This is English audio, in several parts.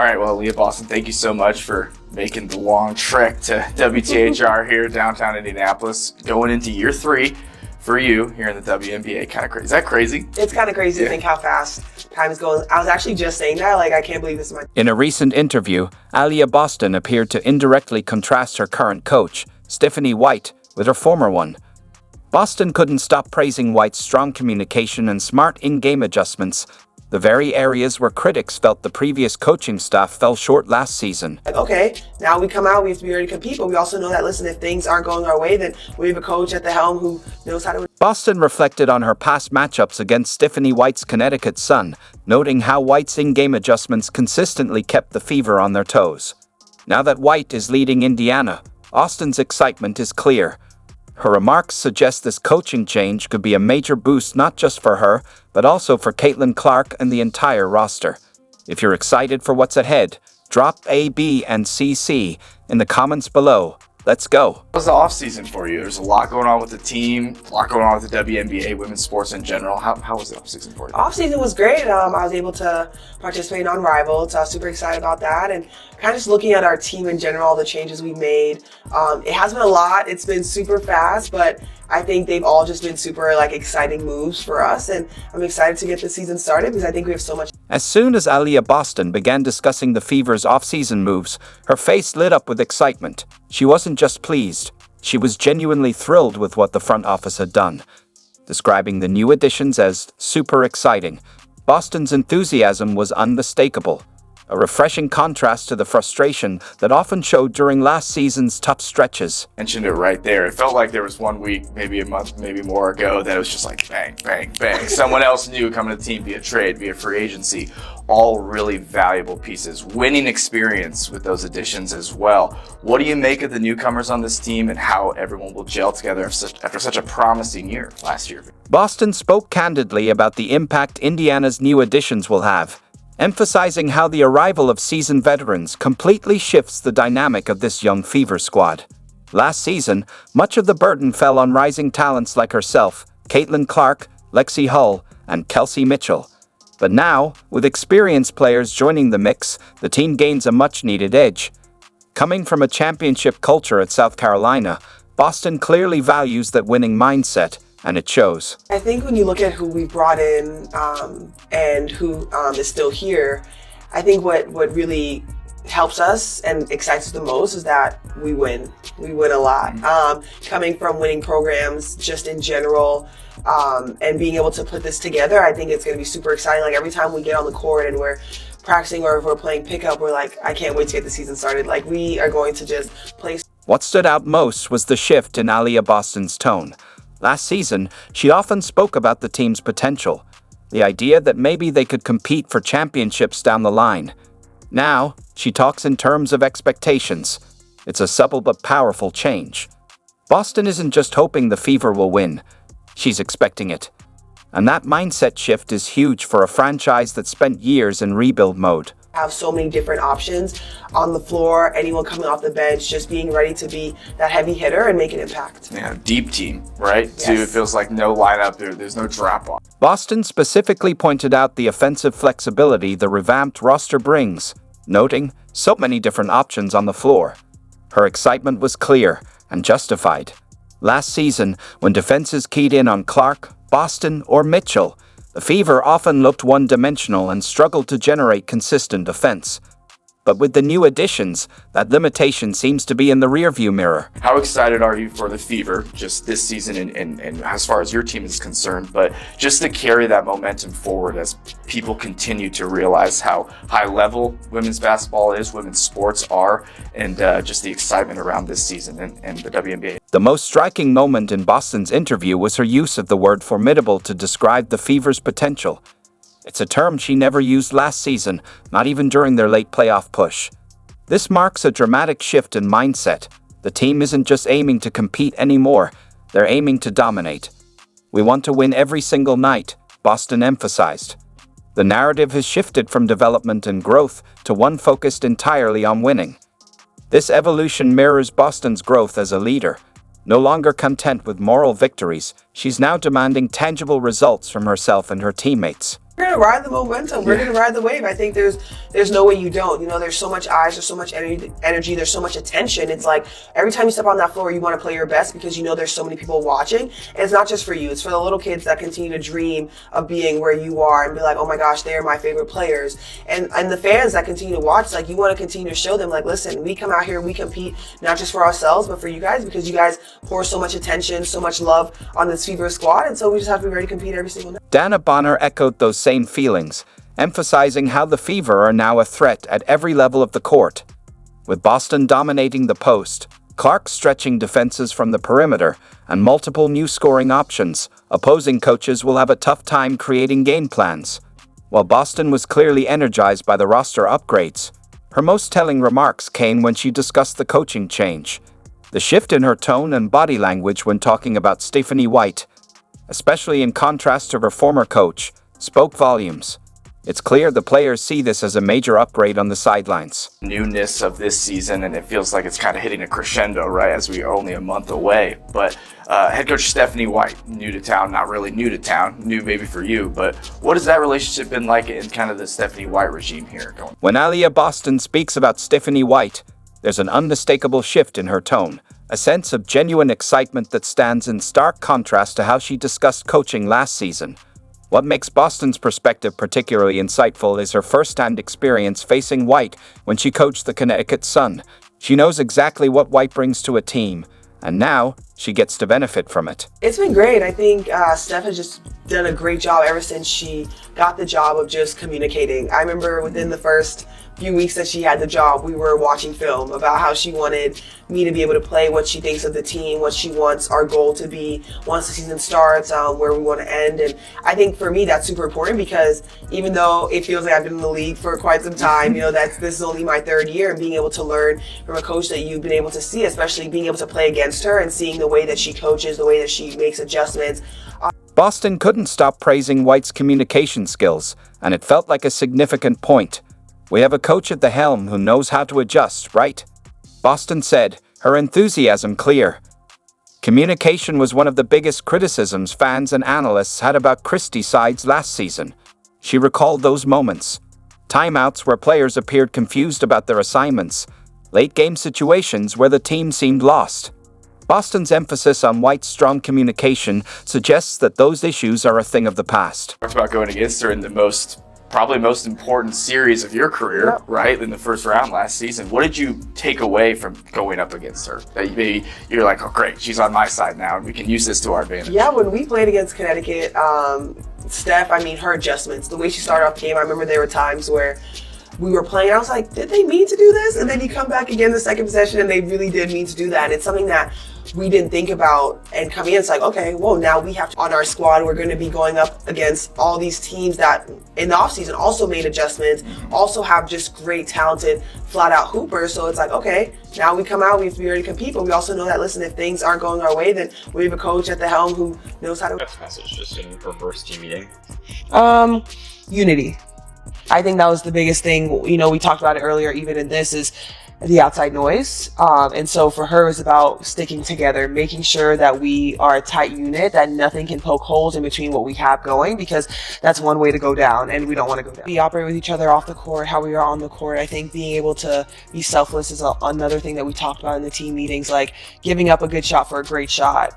right, well, Aliyah Boston, thank you so much for making the long trek to WTHR here, downtown Indianapolis, going into year 3 for you here in the WNBA. Kind of crazy. Is that crazy? It's kind of crazy to think how fast time is going. I was actually just saying that, like, I can't believe this is my... In a recent interview, Aliyah Boston appeared to indirectly contrast her current coach, Stephanie White, with her former one. Boston couldn't stop praising White's strong communication and smart in-game adjustments, the very areas where critics felt the previous coaching staff fell short last season. Like, okay, now we come out, we have to be ready to compete, but we also know that, listen, if things aren't going our way, then we have a coach at the helm who knows how to... Boston reflected on her past matchups against Stephanie White's Connecticut Sun, noting how White's in-game adjustments consistently kept the Fever on their toes. Now that White is leading Indiana, Boston's excitement is clear. Her remarks suggest this coaching change could be a major boost not just for her, but also for Caitlin Clark and the entire roster. If you're excited for what's ahead, drop A, B, and CC in the comments below. Let's go. How was the offseason for you? There's a lot going on with the team, a lot going on with the WNBA, women's sports in general. How was the offseason for you? Offseason was great. I was able to participate in Unrivaled, so I was super excited about that. And kind of just looking at our team in general, all the changes we've made. It has been a lot. It's been super fast, but I think they've all just been super exciting moves for us. And I'm excited to get the season started because I think we have so much. As soon as Aliyah Boston began discussing the Fever's off-season moves, her face lit up with excitement. She wasn't just pleased, she was genuinely thrilled with what the front office had done. Describing the new additions as super exciting, Boston's enthusiasm was unmistakable, a refreshing contrast to the frustration that often showed during last season's tough stretches. Mentioned it right there. It felt like there was 1 week, maybe a month, maybe more ago, that it was just like bang, bang, bang. Someone else new coming to the team via trade, via free agency. All really valuable pieces. Winning experience with those additions as well. What do you make of the newcomers on this team and how everyone will gel together after such a promising year last year? Boston spoke candidly about the impact Indiana's new additions will have, emphasizing how the arrival of seasoned veterans completely shifts the dynamic of this young Fever squad. Last season, much of the burden fell on rising talents like herself, Caitlin Clark, Lexi Hull, and Kelsey Mitchell. But now, with experienced players joining the mix, the team gains a much-needed edge. Coming from a championship culture at South Carolina, Boston clearly values that winning mindset, and it shows. I think when you look at who we brought in and who is still here, I think what really helps us and excites us the most is that we win. We win a lot. Coming from winning programs just in general and being able to put this together, I think it's going to be super exciting. Like every time we get on the court and we're practicing or if we're playing pickup, we're like, I can't wait to get the season started. Like we are going to just play. What stood out most was the shift in Aliyah Boston's tone. Last season, she often spoke about the team's potential, the idea that maybe they could compete for championships down the line. Now, she talks in terms of expectations. It's a subtle but powerful change. Boston isn't just hoping the Fever will win, she's expecting it. And that mindset shift is huge for a franchise that spent years in rebuild mode. Have so many different options on the floor, anyone coming off the bench, just being ready to be that heavy hitter and make an impact. Yeah, deep team, right? Yes. Too, it feels like no lineup there. There's no drop off. Boston specifically pointed out the offensive flexibility the revamped roster brings, noting so many different options on the floor. Her excitement was clear and justified. Last season, when defenses keyed in on Clark, Boston, or Mitchell, the Fever often looked one-dimensional and struggled to generate consistent offense. But with the new additions, that limitation seems to be in the rearview mirror. How excited are you for the Fever just this season and as far as your team is concerned, but just to carry that momentum forward as people continue to realize how high level women's basketball is, women's sports are, and just the excitement around this season and the WNBA? The most striking moment in Boston's interview was her use of the word formidable to describe the Fever's potential. It's a term she never used last season, not even during their late playoff push. This marks a dramatic shift in mindset. The team isn't just aiming to compete anymore, they're aiming to dominate. We want to win every single night, Boston emphasized. The narrative has shifted from development and growth to one focused entirely on winning. This evolution mirrors Boston's growth as a leader. No longer content with moral victories, she's now demanding tangible results from herself and her teammates. We're gonna ride the momentum. We're gonna ride the wave. I think there's no way you don't. You know, there's so much eyes, there's so much energy, there's so much attention. It's like every time you step on that floor, you want to play your best because you know there's so many people watching. And it's not just for you. It's for the little kids that continue to dream of being where you are and be like, oh my gosh, they're my favorite players. And the fans that continue to watch, like you want to continue to show them, like, listen, we come out here, we compete not just for ourselves, but for you guys because you guys pour so much attention, so much love on this Fever squad. And so we just have to be ready to compete every single night. Dana Bonner echoed those same feelings, emphasizing how the Fever are now a threat at every level of the court. With Boston dominating the post, Clark stretching defenses from the perimeter, and multiple new scoring options, opposing coaches will have a tough time creating game plans. While Boston was clearly energized by the roster upgrades, her most telling remarks came when she discussed the coaching change. The shift in her tone and body language when talking about Stephanie White, especially in contrast to her former coach, spoke volumes. It's clear the players see this as a major upgrade on the sidelines. Newness of this season, and it feels like it's kind of hitting a crescendo, right, as we are only a month away. But head coach Stephanie White, new to town, not really new to town, new maybe for you, but what has that relationship been like in kind of the Stephanie White regime here going? When Aliyah Boston speaks about Stephanie White, there's an unmistakable shift in her tone, a sense of genuine excitement that stands in stark contrast to how she discussed coaching last season. What makes Boston's perspective particularly insightful is her first-hand experience facing White when she coached the Connecticut Sun. She knows exactly what White brings to a team, and now she gets to benefit from it. It's been great. I think Steph has just done a great job ever since she got the job of just communicating. I remember within the first few weeks that she had the job, we were watching film about how she wanted me to be able to play, what she thinks of the team, what she wants our goal to be once the season starts, where we want to end. And I think for me that's super important because even though it feels like I've been in the league for quite some time, you know, this is only my third year, and being able to learn from a coach that you've been able to see, especially being able to play against her and seeing the way that she coaches, the way that she makes adjustments. Boston couldn't stop praising White's communication skills, and it felt like a significant point. We have a coach at the helm who knows how to adjust, right? Boston said, her enthusiasm clear. Communication was one of the biggest criticisms fans and analysts had about Christie's sides last season. She recalled those moments. Timeouts where players appeared confused about their assignments. Late-game situations where the team seemed lost. Boston's emphasis on White's strong communication suggests that those issues are a thing of the past. Talked about going against her in the probably most important series of your career, right, in the first round last season. What did you take away from going up against her? That maybe you're like, oh great, she's on my side now, and we can use this to our advantage. Yeah, when we played against Connecticut, Steph, I mean, her adjustments, the way she started off the game, I remember there were times where we were playing, I was like, did they mean to do this? And then you come back again the second possession and they really did mean to do that. And it's something that we didn't think about, and coming in, it's like, okay, well, now we have to, on our squad, we're going to be going up against all these teams that in the offseason also made adjustments, also have just great, talented, flat out hoopers. So it's like, okay, now we come out, we have to be ready to compete, but we also know that, listen, if things aren't going our way, then we have a coach at the helm who knows how to. That's message just in her first team meeting. Unity. I think that was the biggest thing. You know, we talked about it earlier, even in this, is the outside noise. And so for her, it's about sticking together, making sure that we are a tight unit, that nothing can poke holes in between what we have going, because that's one way to go down, and we don't want to go down. We operate with each other off the court, how we are on the court. I think being able to be selfless is another thing that we talked about in the team meetings, like giving up a good shot for a great shot.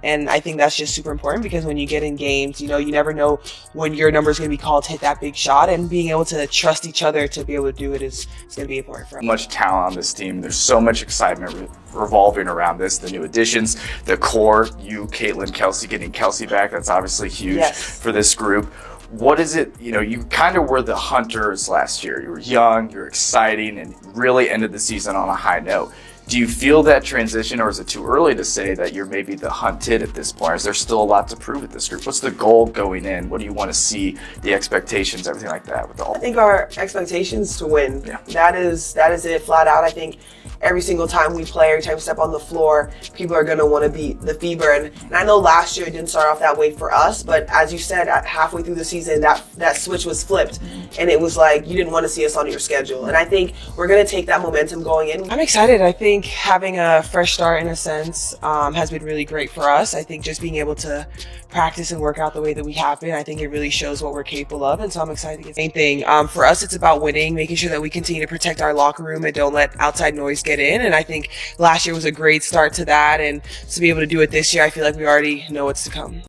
And I think that's just super important, because when you get in games, you know, you never know when your number is going to be called to hit that big shot, and being able to trust each other to be able to do it is going to be important for us. Much talent on this team. There's so much excitement revolving around this. The new additions, the core, you, Caitlin, Kelsey, getting Kelsey back. That's obviously huge for this group. What is it, you know, you kind of were the hunters last year. You were young, you were exciting, and really ended the season on a high note. Do you feel that transition, or is it too early to say that you're maybe the hunted at this point? Is there still a lot to prove with this group? What's the goal going in? What do you want to see, the expectations, everything like that with all? I think our expectations to win. Yeah. That is it, flat out. I think every single time we play, every time we step on the floor, people are going to want to be the Fever. And I know last year it didn't start off that way for us, but as you said, halfway through the season, that switch was flipped, and it was like you didn't want to see us on your schedule. And I think we're going to take that momentum going in. I'm excited. I think having a fresh start, in a sense, has been really great for us. I think just being able to practice and work out the way that we have been, I think it really shows what we're capable of, and so I'm excited to get the same thing. For us, it's about winning, making sure that we continue to protect our locker room and don't let outside noise get in, and I think last year was a great start to that, and to be able to do it this year, I feel like we already know what's to come.